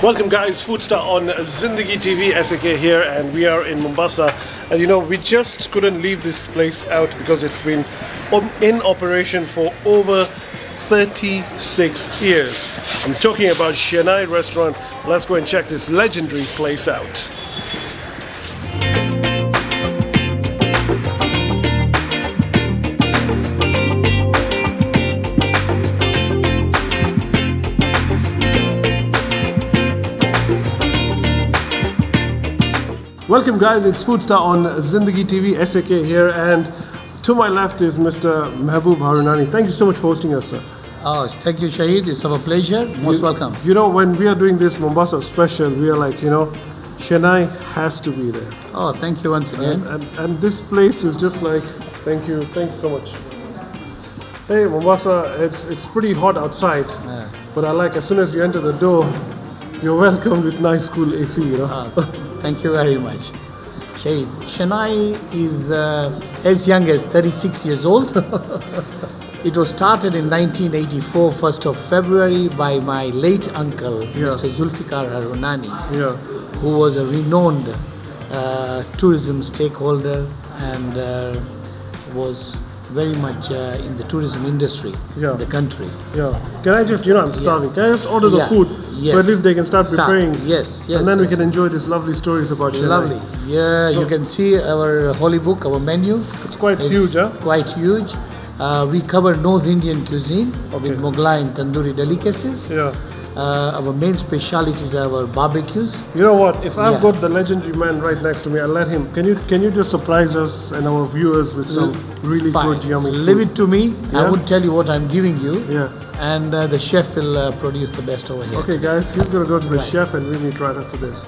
Welcome guys, FoodSta on Zindagi Tv Ke here, and we are in Mombasa. And you know, we just couldn't leave this place out because it's been in operation for over 36 years. I'm talking about Shehnai Restaurant. Let's go and check this legendary place out. Welcome guys, it's FoodSta on Zindagi Tv Ke here, and to my left is Mr. Mehboob Harunani. Thank you so much for hosting us, sir. Oh, thank you, Shaheed. It's our pleasure. Most welcome. You know, when we are doing this Mombasa special, we are like, you know, Shehnai has to be there. Oh, thank you once again. And this place is just like, thank you so much. Hey, Mombasa, it's pretty hot outside, but I like as soon as you enter the door, you're welcomed with nice cool AC, you know. Thank you very much. Shaheed, Shehnai is as young as 36 years old. It was started in 1984, 1st of February, by my late uncle, Mr. Zulfikar Harunani, who was a renowned tourism stakeholder and was very much in the tourism industry in the country. Can I just, you know, I'm starving. Can I just order the food? So at least they can start preparing. Yes. And then we can enjoy these lovely stories about Shehnai. Lovely. Yeah, so you can see our holy book, our menu. It's quite huge, huh? Quite huge. We cover North Indian cuisine with Mughlai and tandoori delicacies. Our main specialities are our barbecues. You know what? If I've got the legendary man right next to me, I'll let him. Can you just surprise us and our viewers with some really good yummy food? Leave it to me. I won't tell you what I'm giving you. And the chef will produce the best over here. Okay, guys, he's going to go to the chef and we'll meet right after this.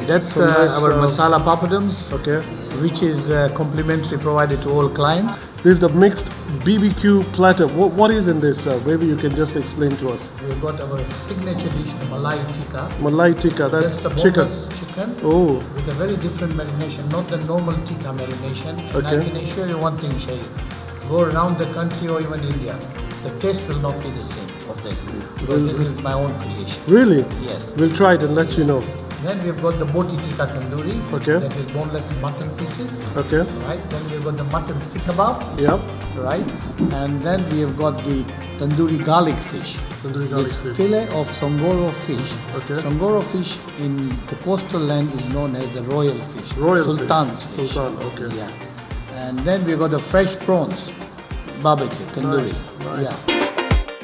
That's our masala papadums, which is complimentary provided to all clients. This is the mixed Bbq Platter. What is in this? Maybe you can just explain to us. We've got our signature dish, the Malai Tikka. Malai Tikka, that's the chicken. Chicken. Oh. With a very different marination, not the normal Tikka marination. And I can assure you one thing, Shaheed. Go around the country or even India, the taste will not be the same of this. Because this is my own creation. Really? Yes. We'll try it and let you know. Then we've got the boti tikka tandoori. That is boneless mutton pieces. Right. Then we've got the mutton sikh kebab. Right. And then we have got the tandoori garlic fish. Fillet of Songoro fish. Songoro fish in the coastal land is known as the royal fish. Sultan's fish. Sultan, And then we've got the fresh prawns. Barbecue tandoori.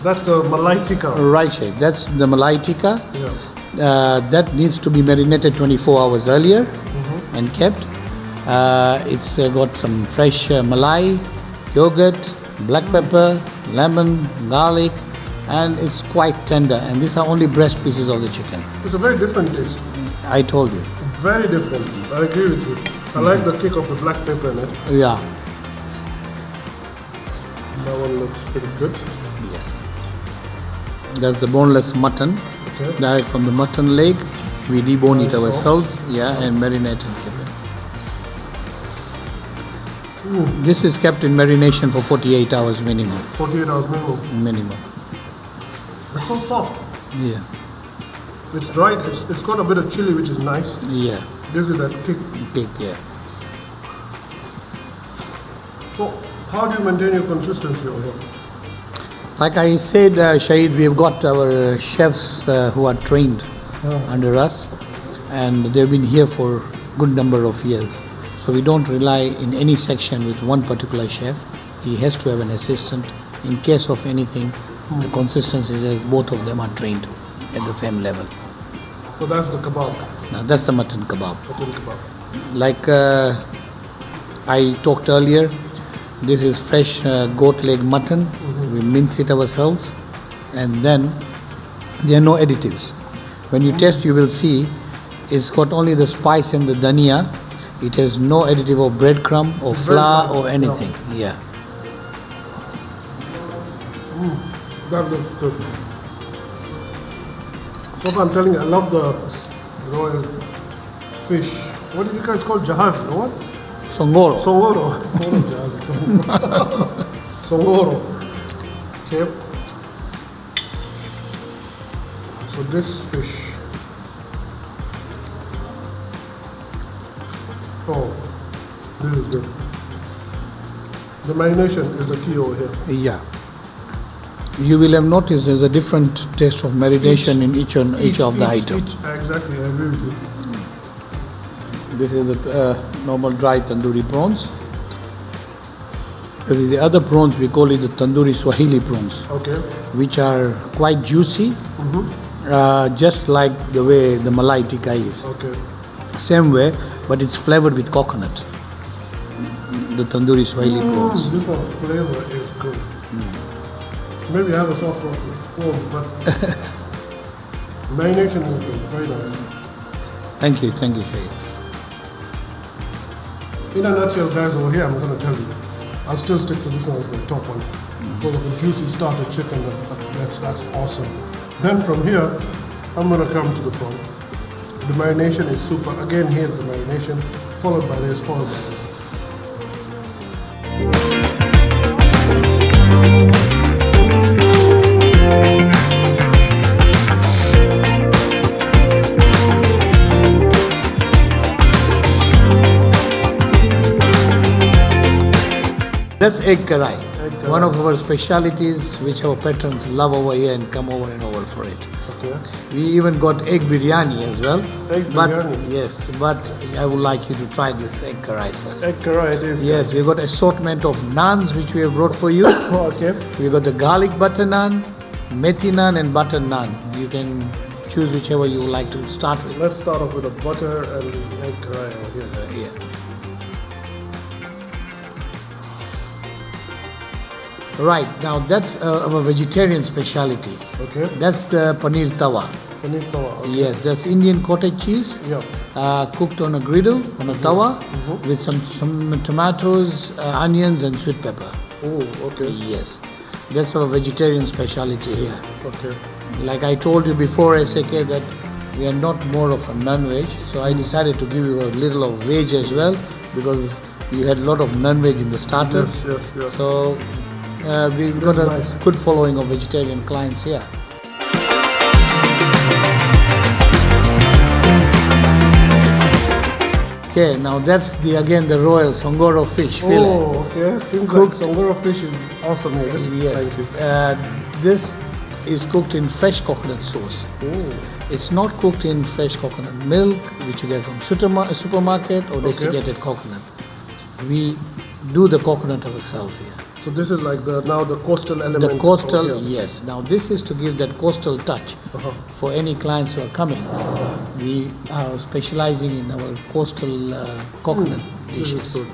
That's the Malai Tikka. Right, Sheikh. That's the Malai Tikka. That needs to be marinated 24 hours earlier and kept. It's got some fresh malai, yogurt, black pepper, lemon, garlic, and it's quite tender. And these are only breast pieces of the chicken. It's a very different taste. I told you. Very different. I agree with you. I like the kick of the black pepper in it. That one looks pretty good. That's the boneless mutton. Direct from the mutton leg. We debone it ourselves, and marinate and keep it. This is kept in marination for 48 hours minimum. 48 hours minimum? It's so soft. It's right, it's got a bit of chili, which is nice. Gives it that kick. So, how do you maintain your consistency over here? Like I said, Shaheed, we have got our chefs who are trained under us, and they've been here for a good number of years. So we don't rely in any section with one particular chef. He has to have an assistant. In case of anything, the consistency is both of them are trained at the same level. So that's the kebab? Now that's the mutton kebab. Like I talked earlier, this is fresh goat leg mutton. We mince it ourselves, and then there are no additives. When you taste, you will see it's got only the spice and the dhania. It has no additive of breadcrumb or flour or anything. Yeah. That looks good. So I'm telling you, I love the royal fish. What did you guys call jahaz? What? Songoro. Songoro. Songoro. Okay. So this fish. Oh, this is good. The marination is the key over here. Yeah. You will have noticed there's a different taste of marination in each of the item. Exactly, I agree with you. This is a normal dry tandoori prawns. The other prawns, we call it the tandoori Swahili prawns, Okay. which are quite juicy, just like the way the malai tikka is. Okay. Same way, but it's flavored with coconut. The tandoori Swahili prawns. This one flavor is good. Maybe I have a soft spot with prawns, but marination is good. Very nice. Thank you, Shaheed. In a nutshell, guys, over here, I'm going to tell you. I'll still stick to this one as the top one. Full of a juicy starter chicken. That's awesome. Then from here, I'm going to come to the prawn. The marination is super. Again, here's the marination, followed by this, followed by this. That's egg karai. One of our specialities which our patrons love over here and come over and over for it. Okay. We even got egg biryani as well. Egg biryani? Yes, but I would like you to try this egg karai first. Egg karai it is. Yes, we've got assortment of naans which we have brought for you. Okay. We've got the garlic butter naan, methi naan and butter naan. You can choose whichever you would like to start with. Let's start off with a butter and egg karai over here. Here. Right, now that's our vegetarian speciality. Okay. That's the paneer tawa. Paneer tawa. Okay. Yes, that's Indian cottage cheese. Yeah. Cooked on a griddle, on a tawa, with some tomatoes, onions and sweet pepper. Oh, okay. Yes, that's our vegetarian speciality here. Okay. Like I told you before, SAK, that we are not more of a non-veg, so I decided to give you a little of veg as well, because you had a lot of non-veg in the starters. Yes. So we've got a good following of vegetarian clients here. Okay, now that's again the royal Songoro fish fillet. Oh, okay. Seems Cooked. like Songoro fish is awesome here. Yes. Thank you. This is cooked in fresh coconut sauce. Oh. It's not cooked in fresh coconut milk, which you get from supermarket or desiccated coconut. We do the coconut ourselves here. So this is like the coastal element. The coastal, over here. yes. Now this is to give that coastal touch for any clients who are coming. We are specializing in our coastal coconut This is dishes. good.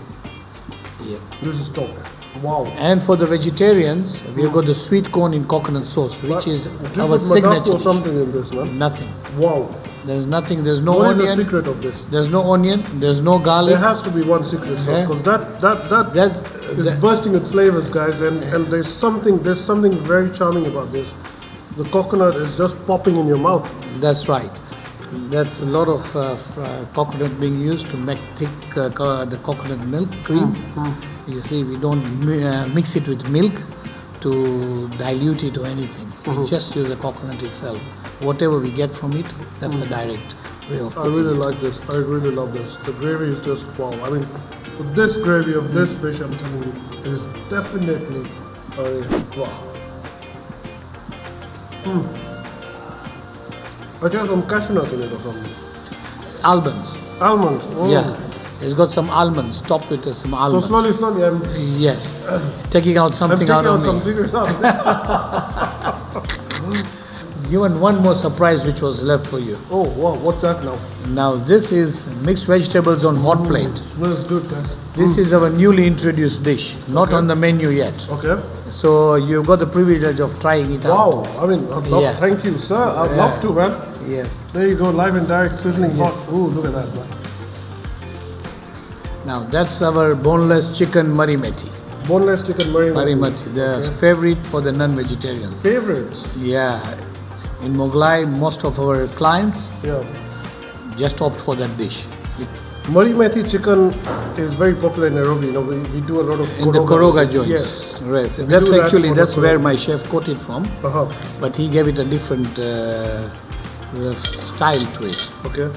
Yeah. This is top. Wow. And for the vegetarians, we have got the sweet corn in coconut sauce, which is Do you our put signature madafo or dish. something in this, man? Nothing. Wow. There's nothing. There's no What is onion. the secret of this? There's no onion. There's no garlic. There has to be one secret sauce, Yeah. because that is bursting with flavors, guys, and there's something very charming about this. The coconut is just popping in your mouth. That's right. That's a lot of coconut being used to make thick the coconut milk cream. You see, we don't mix it with milk to dilute it or anything. We just use the coconut itself. Whatever we get from it, that's the direct way of I cooking really it. like this. I really love this. The gravy is just wow. I mean, with this gravy of this fish, I'm telling you, it is definitely wow. I think some cashew nut in it or something. Almonds. Almonds. Oh. Yeah. It's got some almonds, topped with some So almonds. slowly, I'm Yes. Taking out something taking out out of some me. secrets out. Given one more surprise which was left for you. Oh wow, what's that now? Now this is mixed vegetables on hot plate. Smells good, guys. This is our newly introduced dish, not on the menu yet. Okay. So you've got the privilege of trying it out. Wow. I mean, I'd love, Yeah. thank you, sir. I'd love to, man. Yes. There you go, live and direct, sizzling hot. Ooh, look at that, man. Now that's our boneless chicken Mari Mehthi. Boneless chicken Mari Mehthi, the favorite for the non-vegetarians. Favorites? Yeah. In Mughlai, most of our clients Yeah. just opt for that dish. Mari Mehthi chicken is very popular in Nairobi. You know, we do a lot of In the Koroga joints. Yes. Right. We That's do that actually, for that's the where Koroga. my chef got it from. Uh-huh. But he gave it a different style to it. Okay.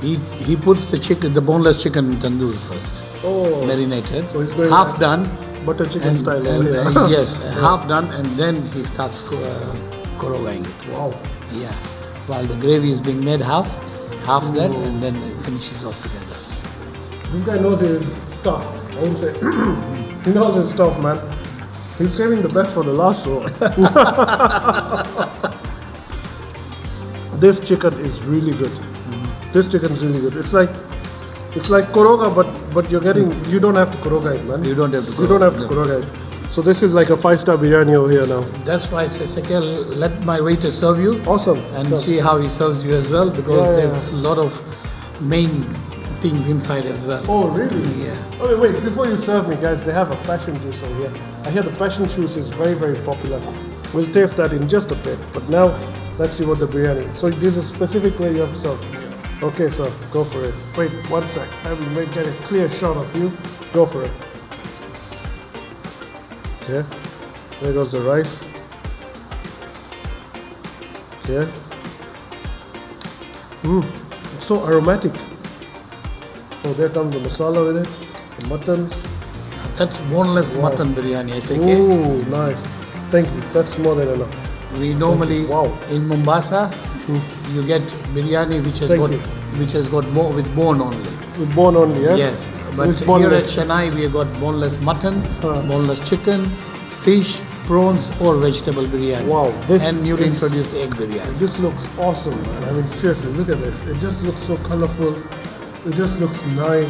He puts the chicken, the boneless chicken in tandoor first. Oh. Marinated. So he's going half like done. Butter chicken And, style only. yes, half done, and then he starts korogaing it. Wow. Yeah. While the gravy is being made half that, and then it finishes off together. This guy knows his stuff. I won't say. He knows his stuff, man. He's saving the best for the last row. This chicken is really good. This chicken is really good. It's like koroga, but you don't have to koroga it, man. You don't have to You don't have to koroga it. So this is like a 5-star biryani over here now. That's right, TheSakShow. Let my waiter serve you. Awesome. And Yeah. see how he serves you as well, because there's a lot of main things inside as well. Oh, really? Yeah. Okay, wait. Before you serve me, guys, they have a passion juice over here. I hear the passion juice is very, very popular. We'll taste that in just a bit. But now, let's see what the biryani is. So there's a specific way you have to serve. Okay, sir, go for it. Wait, one sec. I will get a clear shot of you. Go for it. Okay. There goes the rice. Okay. It's so aromatic. Oh, there comes the masala with it. The muttons. That's boneless mutton biryani, SAK. Ooh, nice. Thank you. That's more than enough. We normally, in Mombasa, you get biryani which has got with bone only. With bone only, yeah? Yes. But It's here at boneless. Shehnai, we have got boneless mutton, boneless chicken, fish, prawns, or vegetable biryani. Wow, and newly introduced egg biryani. This looks awesome, man. I mean, seriously, look at this. It just looks so colorful. It just looks nice.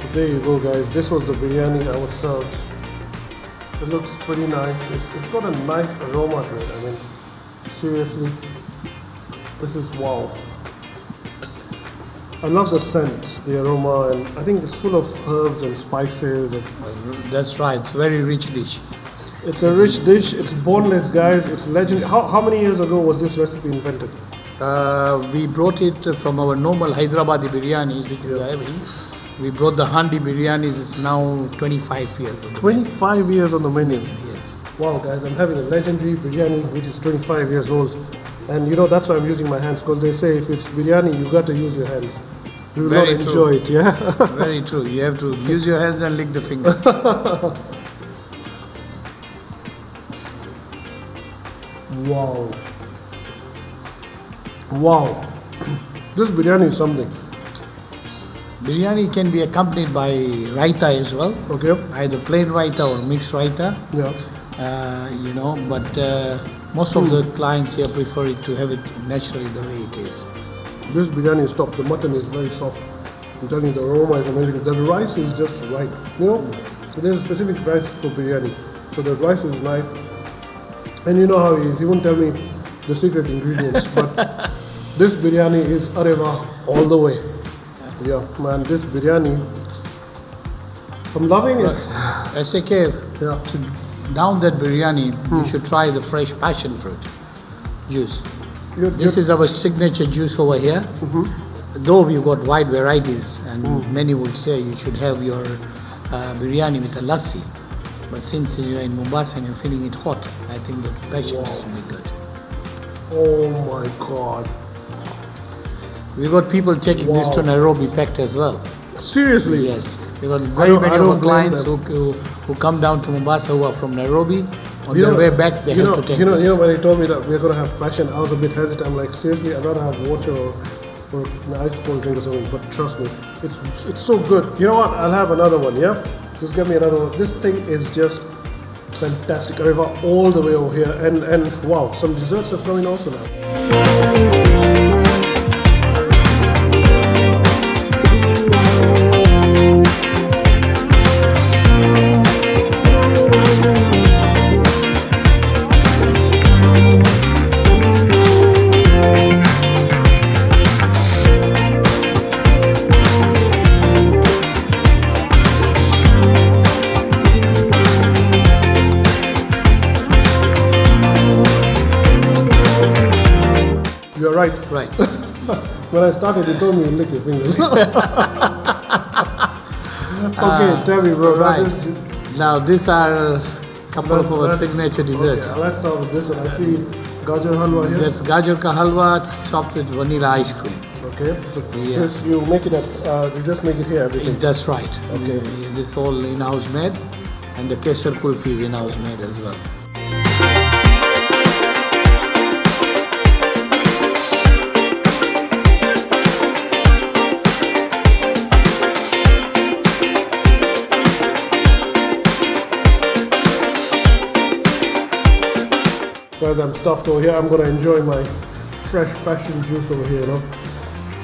So there you go, guys. This was the biryani I was served. It looks pretty nice. It's got a nice aroma to it. I mean, seriously, this is wow. I love the scent, the aroma, and I think it's full of herbs and spices. And That's right. Very rich dish. it's a rich dish. It's boneless, guys. It's legend. How many years ago was this recipe invented? We brought it from our normal Hyderabadi biryani, which we are having. We brought the Haandi Biryani. It's now 25 years ago. 25 years on the menu. Yes. Wow, guys, I'm having a legendary biryani which is 25 years old. And you know, that's why I'm using my hands, because they say if it's biryani, you got to use your hands. You will not Very enjoy it, yeah? Very true. You have to use your hands and lick the fingers. Wow. Wow. This biryani is something. Biryani can be accompanied by raita as well. Okay? Either plain raita or mixed raita. Yeah. But most of the clients here prefer it to have it naturally the way it is. This biryani is top. The mutton is very soft. I'm telling you, the aroma is amazing. The rice is just right. You know, so there's a specific rice for biryani. So the rice is nice. And you know how he is. He won't tell me the secret ingredients. But this biryani is ArehWah all the way. Yeah, man, this biryani, I'm loving it. SAK, Yeah. to down that biryani, you should try the fresh passion fruit juice. This is our signature juice over here. Though we've got wide varieties, and many would say you should have your biryani with a lassi. But since you're in Mombasa and you're feeling it hot, I think the passion juice will be good. Oh my God. We've got people taking this to Nairobi packed as well. Seriously? Yes. We've got very many of our clients who come down to Mombasa who are from Nairobi. On their way back, they have to take this. You know, when he told me that we're going to have passion, I was a bit hesitant. I'm like, seriously, I'd rather have water or an ice cold drink or something. But trust me, it's so good. You know what? I'll have another one, yeah? Just get me another one. This thing is just fantastic. ArehWah all the way over here. And wow, some desserts are coming also now. You're right. Right. When I started, you told me you lick your fingers. Okay, tell me, bro. Right. Now these are a couple of our signature desserts. Okay, let's start with this one. I see gajar halwa here. That's gajar ka halwa topped with vanilla ice cream. Okay, so Yeah. just you make it you just make it here, everything. That's right. Okay. This all in-house made, and the KASAR kulfi is in-house made as well. As I'm stuffed over here, I'm gonna enjoy my fresh passion juice over here, you know.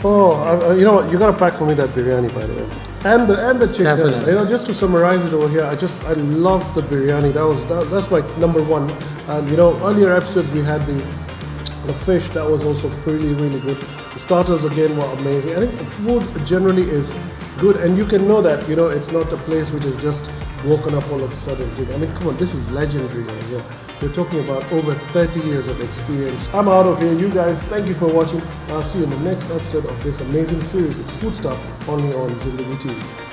Oh, you know what? You gotta pack for me that biryani, by the way, and the chicken. Definitely. You know, just to summarize it over here, I love the biryani. That's like number one. And you know, earlier episodes we had the fish that was also really good. The starters again were amazing. I think the food generally is good, and you can know that, you know, it's not a place which is just woken up all of a sudden. I mean, come on, this is legendary over here. We're talking about over 30 years of experience. I'm out of here. You guys, thank you for watching. I'll see you in the next episode of this amazing series. It's FoodSta, only on Zindagi TV.